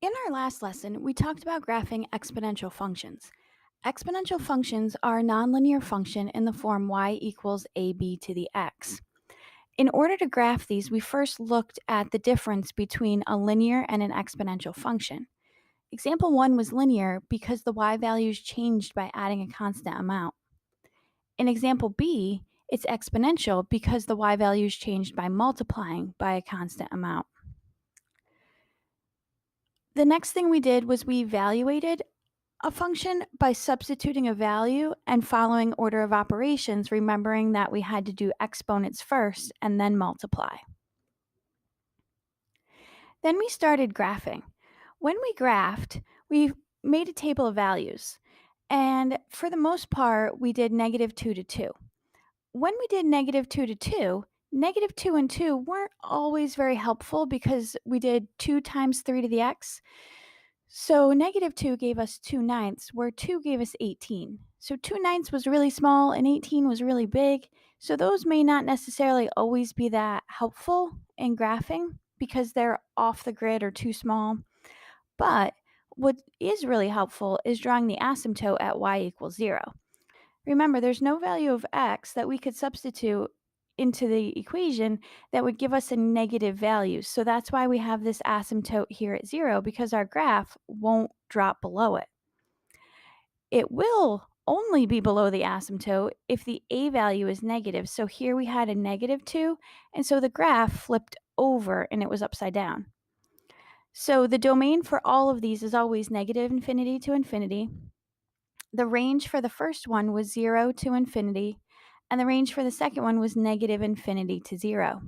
In our last lesson, we talked about graphing exponential functions. Exponential functions are a nonlinear function in the form y equals ab to the x. In order to graph these, we first looked at the difference between a linear and an exponential function. Example 1 was linear because the y values changed by adding a constant amount. In example B, it's exponential because the y values changed by multiplying by a constant amount. The next thing we did was we evaluated a function by substituting a value and following order of operations, remembering that we had to do exponents first and then multiply. Then we started graphing. When we graphed, we made a table of values. And for the most part, we did -2 to 2. When we did -2 to 2, -2 and 2 weren't always very helpful because we did 2 times 3 to the x. So -2 gave us 2 ninths, where 2 gave us 18. So 2 ninths was really small and 18 was really big. So those may not necessarily always be that helpful in graphing because they're off the grid or too small. But what is really helpful is drawing the asymptote at y equals 0. Remember, there's no value of x that we could substitute into the equation that would give us a negative value. So that's why we have this asymptote here at 0, because our graph won't drop below it. It will only be below the asymptote if the a value is negative. So here we had a -2, and so the graph flipped over and it was upside down. So the domain for all of these is always -infinity to infinity. The range for the first one was 0 to infinity, and the range for the second one was -infinity to 0.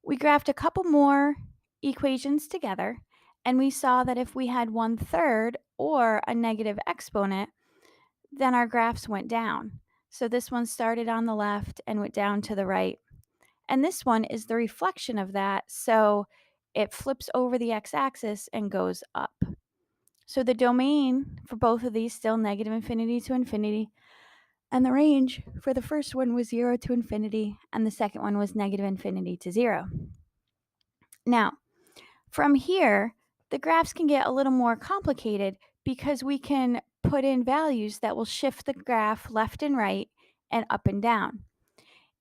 We graphed a couple more equations together, and we saw that if we had 1/3 or a negative exponent, then our graphs went down. So this one started on the left and went down to the right. And this one is the reflection of that, so it flips over the x-axis and goes up. So the domain for both of these still -infinity to infinity, and the range for the first one was 0 to infinity, and the second one was -infinity to 0. Now, from here, the graphs can get a little more complicated because we can put in values that will shift the graph left and right and up and down.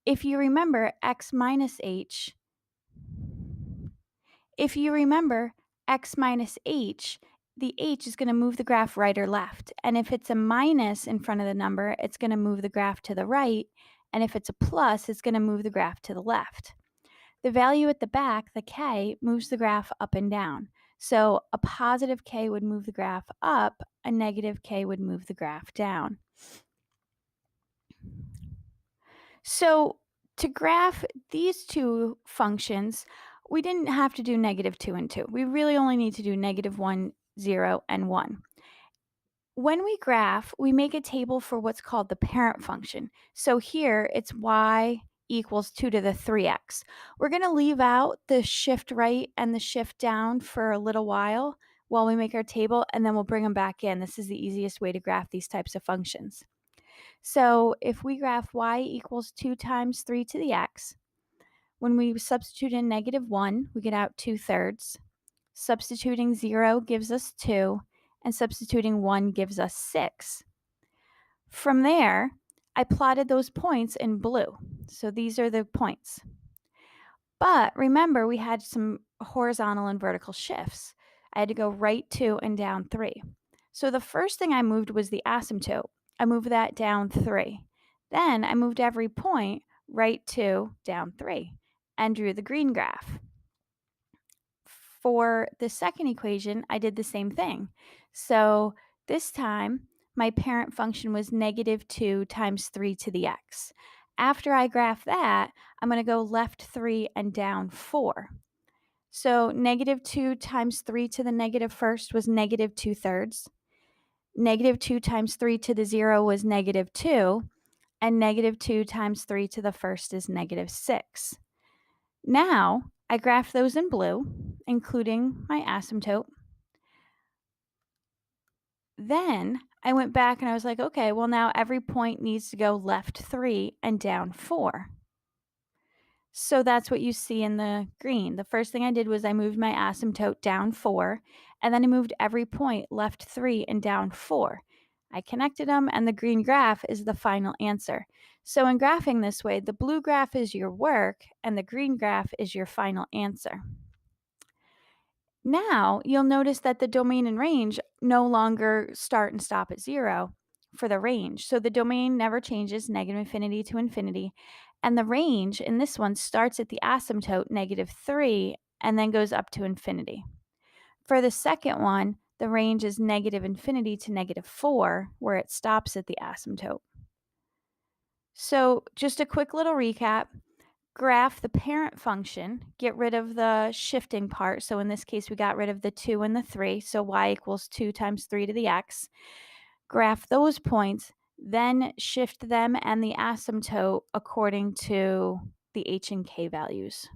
If you remember x minus h, if you remember x minus h, the h is going to move the graph right or left. And if it's a minus in front of the number, it's going to move the graph to the right. And if it's a plus, it's going to move the graph to the left. The value at the back, the k, moves the graph up and down. So a positive k would move the graph up, a negative k would move the graph down. So to graph these two functions, we didn't have to do -2 and 2. We really only need to do -1, 0, and 1. When we graph, we make a table for what's called the parent function. So here it's y equals 2 to the 3x. We're going to leave out the shift right and the shift down for a little while we make our table, and then we'll bring them back in. This is the easiest way to graph these types of functions. So if we graph y equals 2 times 3 to the x, when we substitute in -1, we get out 2/3. Substituting 0 gives us 2, and substituting 1 gives us 6. From there, I plotted those points in blue. So these are the points. But remember, we had some horizontal and vertical shifts. I had to go right 2 and down 3. So the first thing I moved was the asymptote. I moved that down 3. Then I moved every point right 2, down 3, and drew the green graph. For the second equation, I did the same thing. So this time, my parent function was -2 times 3 to the x. After I graph that, I'm going to go left 3 and down 4. So -2 times 3 to the negative first was -2/3. -2 times 3 to the 0 was -2. And -2 times 3 to the first is -6. Now, I graphed those in blue, including my asymptote. Then I went back and I was like, okay, well, now every point needs to go left 3 and down 4. So that's what you see in the green. The first thing I did was I moved my asymptote down 4, and then I moved every point left 3 and down 4. I connected them, and the green graph is the final answer. So in graphing this way, the blue graph is your work, and the green graph is your final answer. Now you'll notice that the domain and range no longer start and stop at 0 for the range. So the domain never changes, negative infinity to infinity. And the range in this one starts at the asymptote, -3, and then goes up to infinity. For the second one, the range is negative infinity to -4, where it stops at the asymptote. So just a quick little recap. Graph the parent function, get rid of the shifting part. So in this case, we got rid of the 2 and the 3. So y equals 2 times 3 to the x. Graph those points, then shift them and the asymptote according to the h and k values.